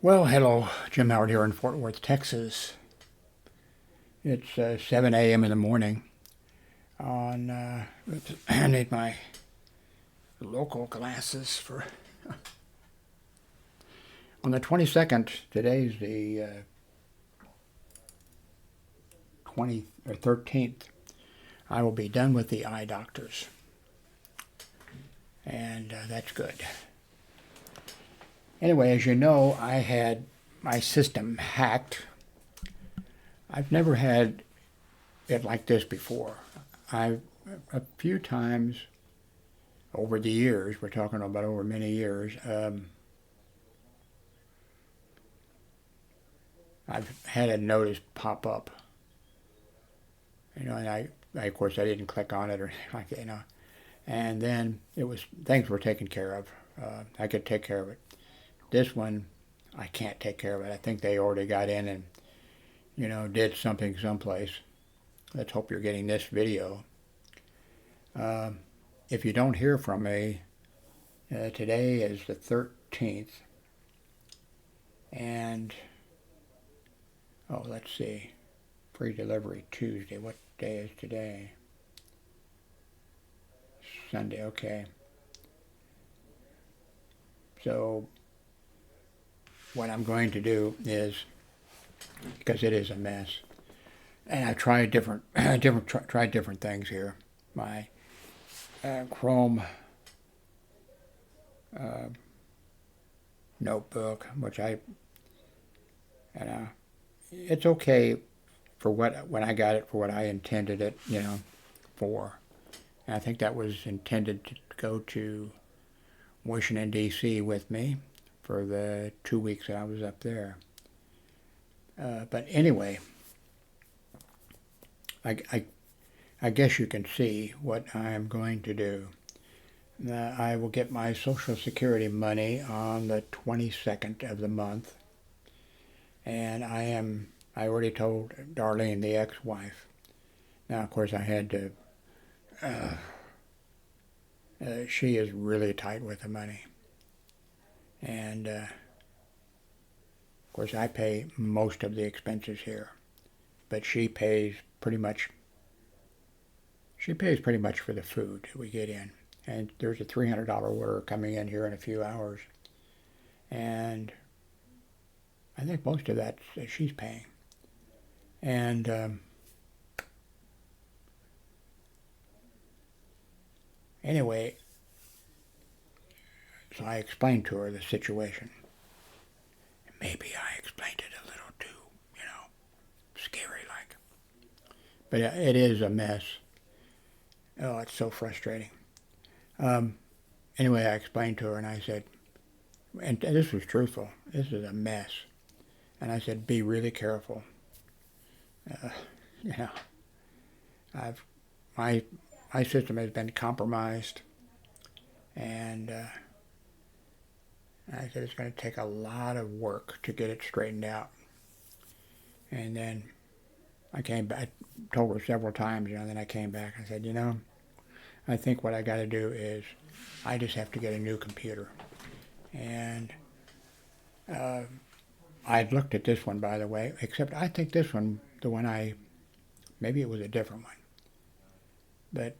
Well, hello, Jim Howard here in Fort Worth, Texas. It's 7 a.m. in the morning. I need my local glasses for. On the 22nd, today's the 20th or 13th. I will be done with the eye doctors, and that's good. Anyway, as you know, I had my system hacked. I've never had it like this before. A few times over the years, we're talking about over many years, I've had a notice pop up. And of course, I didn't click on it or like and then things were taken care of. I could take care of it. This one, I can't take care of it. I think they already got in and, did something someplace. Let's hope you're getting this video. If you don't hear from me, today is the 13th. And, let's see. Free delivery Tuesday. What day is today? Sunday, okay. So, what I'm going to do is, because it is a mess, and I tried different things here. My Chrome notebook, which it's okay for when I got it for what I intended it, for. And I think that was intended to go to Washington, D.C. with me for the 2 weeks that I was up there. But anyway, I guess you can see what I am going to do. I will get my Social Security money on the 22nd of the month. And I already told Darlene, the ex-wife. Now, of course, I had to, she is really tight with the money. And, of course, I pay most of the expenses here. But she pays pretty much for the food we get in. And there's a $300 order coming in here in a few hours. And I think most of that she's paying. And anyway, so I explained to her the situation. Maybe I explained it a little too, scary like. But it is a mess. Oh, it's so frustrating. Anyway, I explained to her and I said, and this was truthful, this is a mess. And I said, be really careful. My system has been compromised, and I said it's going to take a lot of work to get it straightened out. And then I came back, I told her several times, then I came back and said, I think what I got to do is I just have to get a new computer. And I'd looked at this one, by the way, except I think this one, maybe it was a different one. But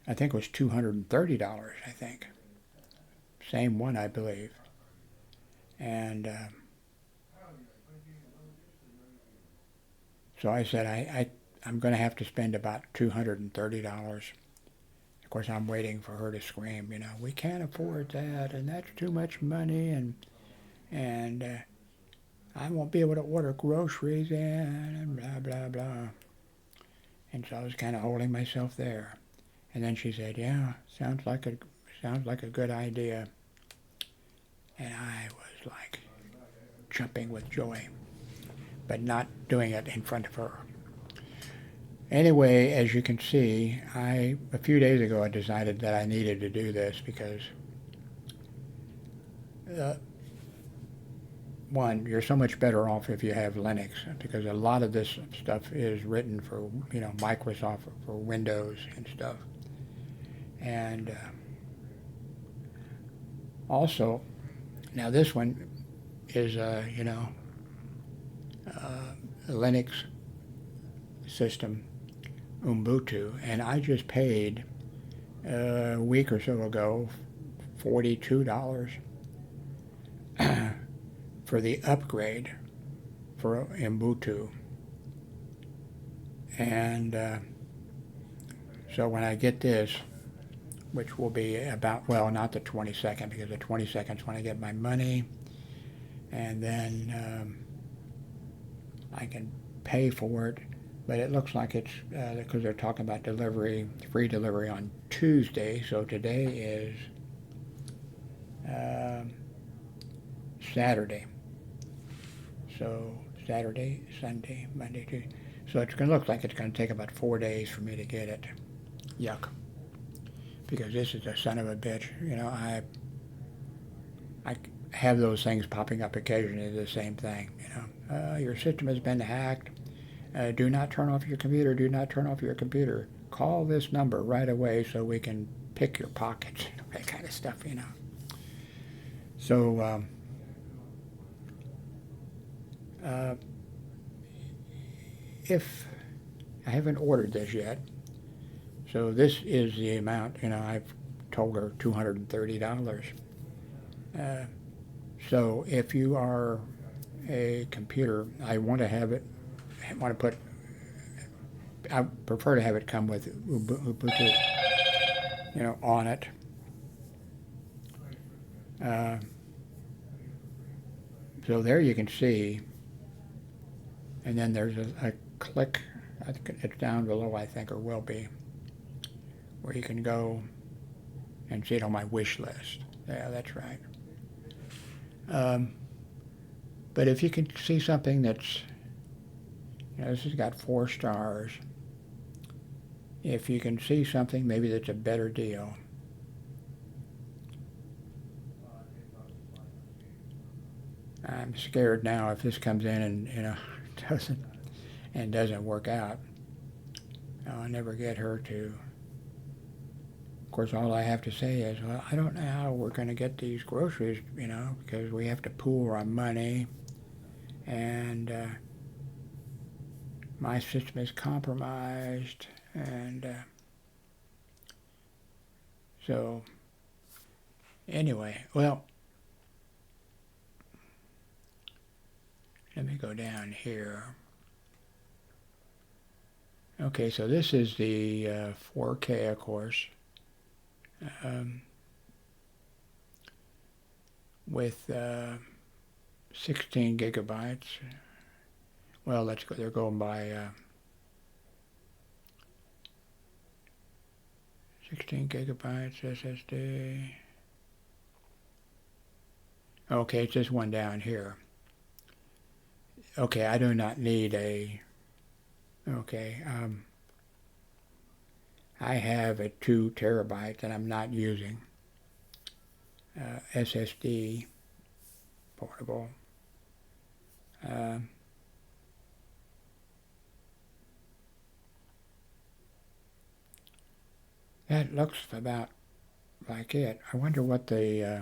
I think it was $230, I think. Same one, I believe. And so I said, I'm going to have to spend about $230. Of course, I'm waiting for her to scream, we can't afford that, and that's too much money, and I won't be able to order groceries in, and blah, blah, blah. And so I was kind of holding myself there. And then she said, yeah, sounds like a good idea. And I was like jumping with joy, but not doing it in front of her. Anyway, as you can see, a few days ago I decided that I needed to do this because one, you're so much better off if you have Linux, because a lot of this stuff is written for, Microsoft, for Windows and stuff. And also, now this one, is a Linux system, Ubuntu, and I just paid a week or so ago $42 for the upgrade for Ubuntu. And so when I get this, which will be about, well, not the 22nd, because the 22nd is when I get my money, and then I can pay for it. But it looks like it's because they're talking about delivery, free delivery on Tuesday. So today is Saturday. So Saturday, Sunday, Monday, Tuesday. So it's going to look like it's going to take about 4 days for me to get it. Yuck. Because this is a son of a bitch. I have those things popping up occasionally, the same thing. Your system has been hacked. Do not turn off your computer. Do not turn off your computer. Call this number right away so we can pick your pockets. That kind of stuff, So, if I haven't ordered this yet, so this is the amount, I've told her $230. So if you are a computer, I prefer to have it come with Ubuntu, on it. So there you can see, and then there's a click, it's down below, I think, or will be, where you can go and see it on my wish list. Yeah, that's right. But if you can see something that's, this has got 4 stars. If you can see something maybe that's a better deal, I'm scared now if this comes in and doesn't work out. I'll never get her to. Of course, all I have to say is, well, I don't know how we're going to get these groceries, because we have to pool our money, and my system is compromised, and so anyway, well, let me go down here. Okay, so this is the 4K, of course, with 16 gigabytes. Well, let's go. They're going by 16 gigabytes SSD. Okay, it's this one down here. Okay, I do not need a. Okay, I have a 2 terabyte that I'm not using. SSD, portable. That looks about like it. I wonder what the,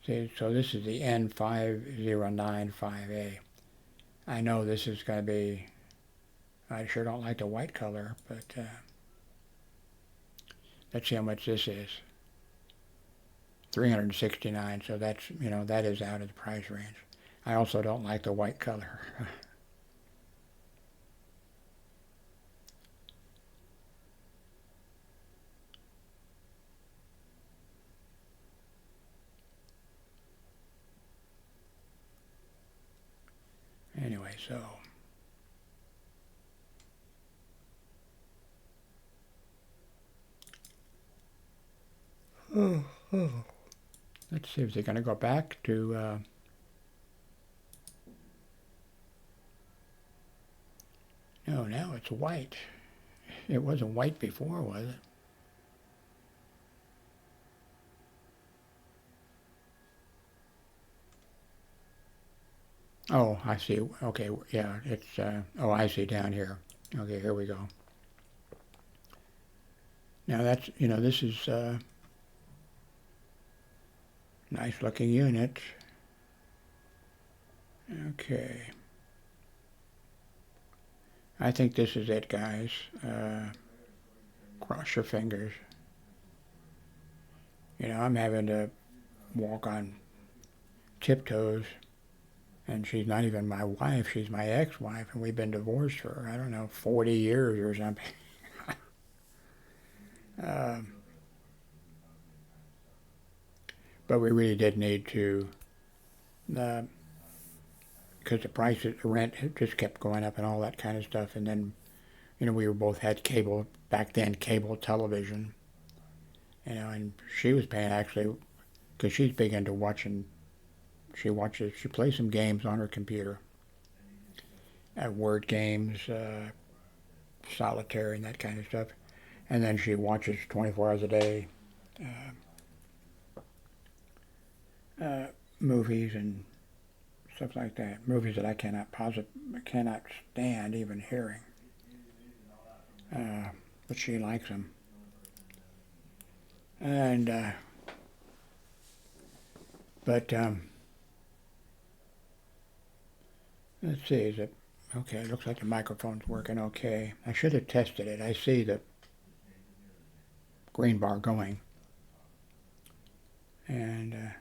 see, so this is the N509A. I know this is going to be, I sure don't like the white color, but let's see how much this is. $369, so that's, that is out of the price range. I also don't like the white color. Anyway, so let's see if they're going to go back to no, now it's white. It wasn't white before, was it? Oh, I see. Okay, yeah, it's, oh, I see down here. Okay, here we go. Now that's, this is nice looking unit. Okay. I think this is it, guys. Cross your fingers. You know, I'm having to walk on tiptoes, and she's not even my wife. She's my ex-wife, and we've been divorced for, I don't know, 40 years or something. But we really did need to, because the prices, the rent just kept going up and all that kind of stuff. And then, you know, we were both had cable, back then, cable television. You know, and she was paying actually, because she's big into watching, she plays some games on her computer. Word games, solitaire and that kind of stuff. And then she watches 24 hours a day movies and stuff like that. Movies that I cannot stand even hearing. But she likes them. And but let's see. Is it okay? It looks like the microphone's working okay. I should have tested it. I see the green bar going. And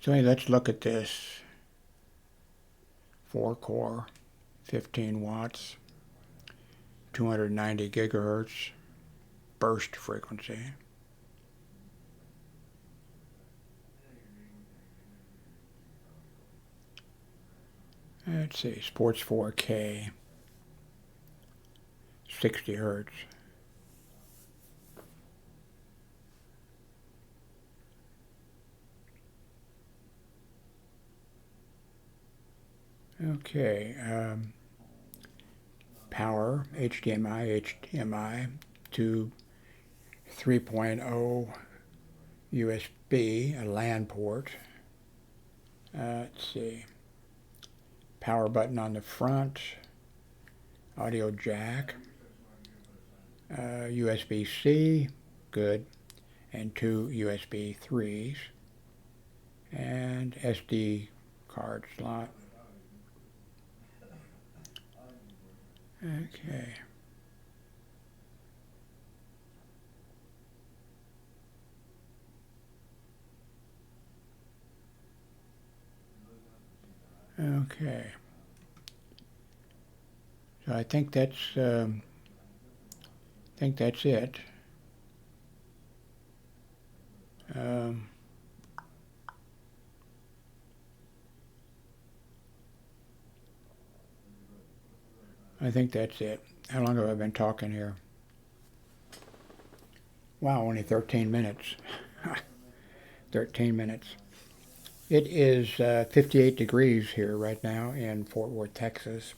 so anyway, let's look at this 4-core, 15 watts, 290 gigahertz burst frequency. Let's see, sports 4K, 60 hertz. Okay, power, HDMI to 3.0 USB, a LAN port. Let's see, power button on the front, audio jack, USB-C, good, and 2 USB 3s, and SD card slot. Okay. Okay. So I think that's it. I think that's it. How long have I been talking here? Wow, only 13 minutes. 13 minutes. It is 58 degrees here right now in Fort Worth, Texas.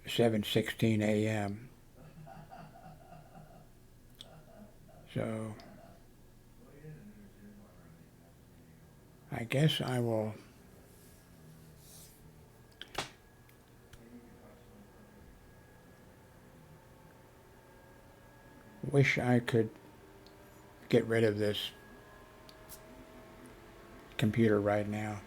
7:16 a.m. So I guess I will wish I could get rid of this computer right now.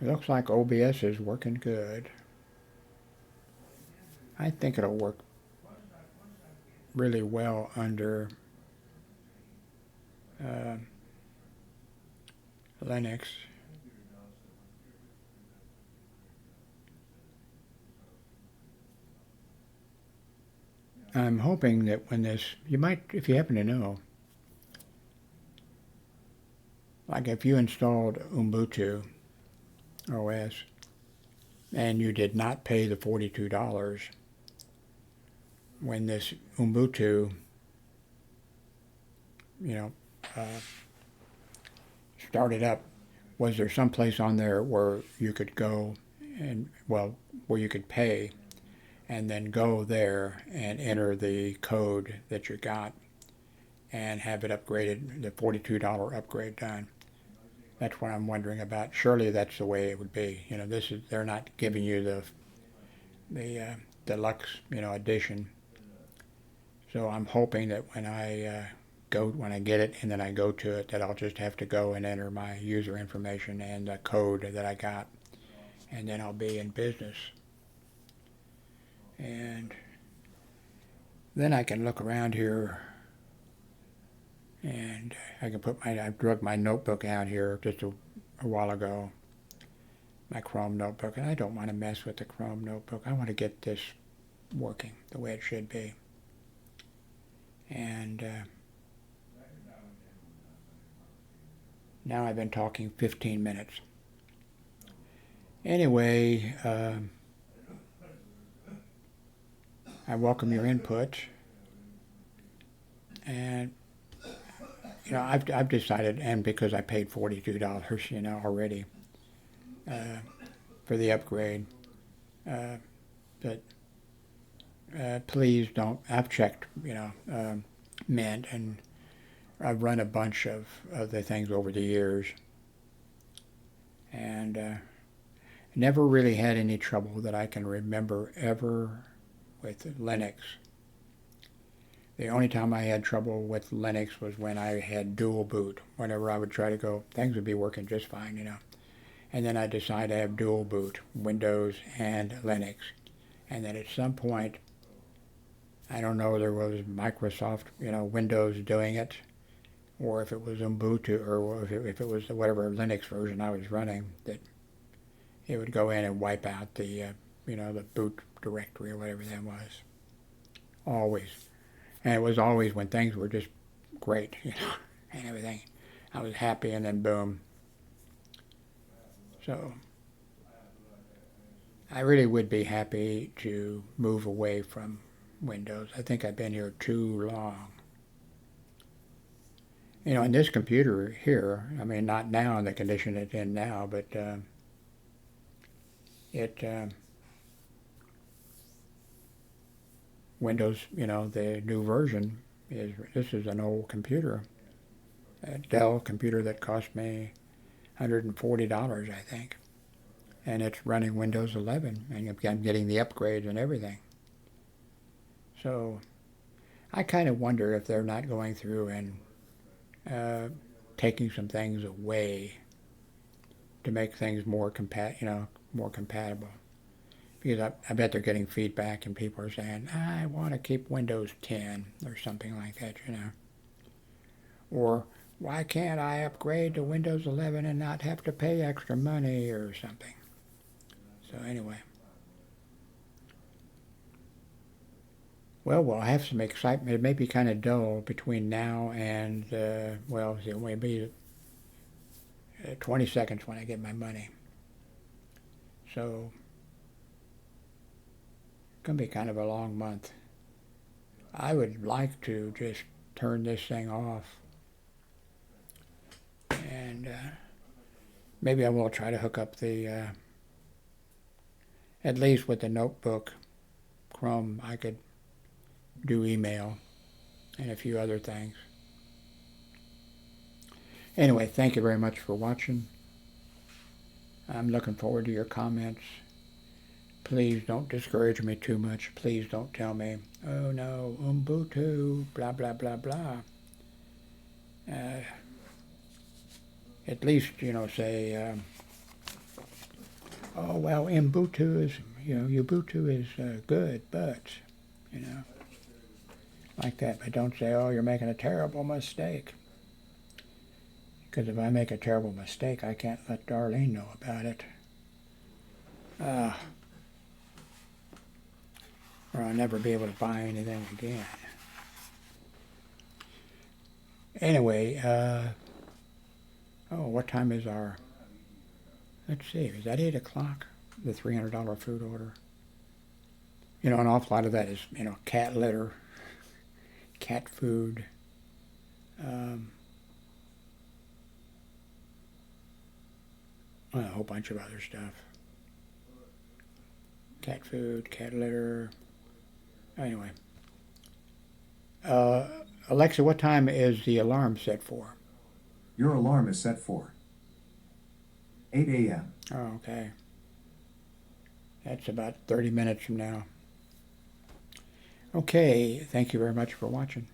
It looks like OBS is working good. I think it'll work really well under Linux. I'm hoping that when this, you might, if you happen to know, like if you installed Ubuntu OS and you did not pay the $42, when this Ubuntu, started up, was there some place on there where you could go and, well, where you could pay and then go there and enter the code that you got and have it upgraded, the $42 upgrade done? That's what I'm wondering about. Surely that's the way it would be. You know, they're not giving you the deluxe, edition. So I'm hoping that when I get it and then I go to it, that I'll just have to go and enter my user information and the code that I got, and then I'll be in business. And then I can look around here, and I drug my notebook out here just a while ago, my Chrome notebook, and I don't want to mess with the Chrome notebook. I want to get this working the way it should be. And now I've been talking 15 minutes. Anyway, I welcome your input, and I've decided, and because I paid $42, already for the upgrade, but please don't. I've checked, Mint, and I've run a bunch of the things over the years, and never really had any trouble that I can remember ever with Linux. The only time I had trouble with Linux was when I had dual boot. Whenever I would try to go, things would be working just fine, And then I decided to have dual boot, Windows and Linux. And then at some point, I don't know, there was Microsoft, Windows doing it, or if it was Ubuntu, or if it was whatever Linux version I was running, that it would go in and wipe out the, the boot directory or whatever that was. Always. And it was always when things were just great, and everything. I was happy, and then boom. So I really would be happy to move away from Windows. I think I've been here too long. And this computer here, I mean, not now in the condition it's in now, but Windows, the new version this is an old computer, a Dell computer that cost me $140, I think, and it's running Windows 11, and I'm getting the upgrades and everything. So I kind of wonder if they're not going through and taking some things away to make things more more compatible. Because I bet they're getting feedback and people are saying, I want to keep Windows 10 or something like that, Or, why can't I upgrade to Windows 11 and not have to pay extra money or something? So anyway. Well, we'll have some excitement. It may be kind of dull between now and, it may be 20 seconds when I get my money. So going to be kind of a long month. I would like to just turn this thing off, and maybe I will try to hook up the at least with the notebook Chrome I could do email and a few other things. Anyway, thank you very much for watching. I'm looking forward to your comments. Please don't discourage me too much. Please don't tell me, oh no, Ubuntu, blah, blah, blah, blah. At least, say, oh, well, Ubuntu is, Ubuntu is good, but, like that. But don't say, oh, you're making a terrible mistake. Because if I make a terrible mistake, I can't let Darlene know about it. Or I'll never be able to buy anything again. Anyway, what time is our, let's see, is that 8 o'clock? The $300 food order? An awful lot of that is, cat litter, cat food, a whole bunch of other stuff. Cat food, cat litter. Anyway. Alexa, what time is the alarm set for? Your alarm is set for 8 a.m. Oh, okay. That's about 30 minutes from now. Okay, thank you very much for watching.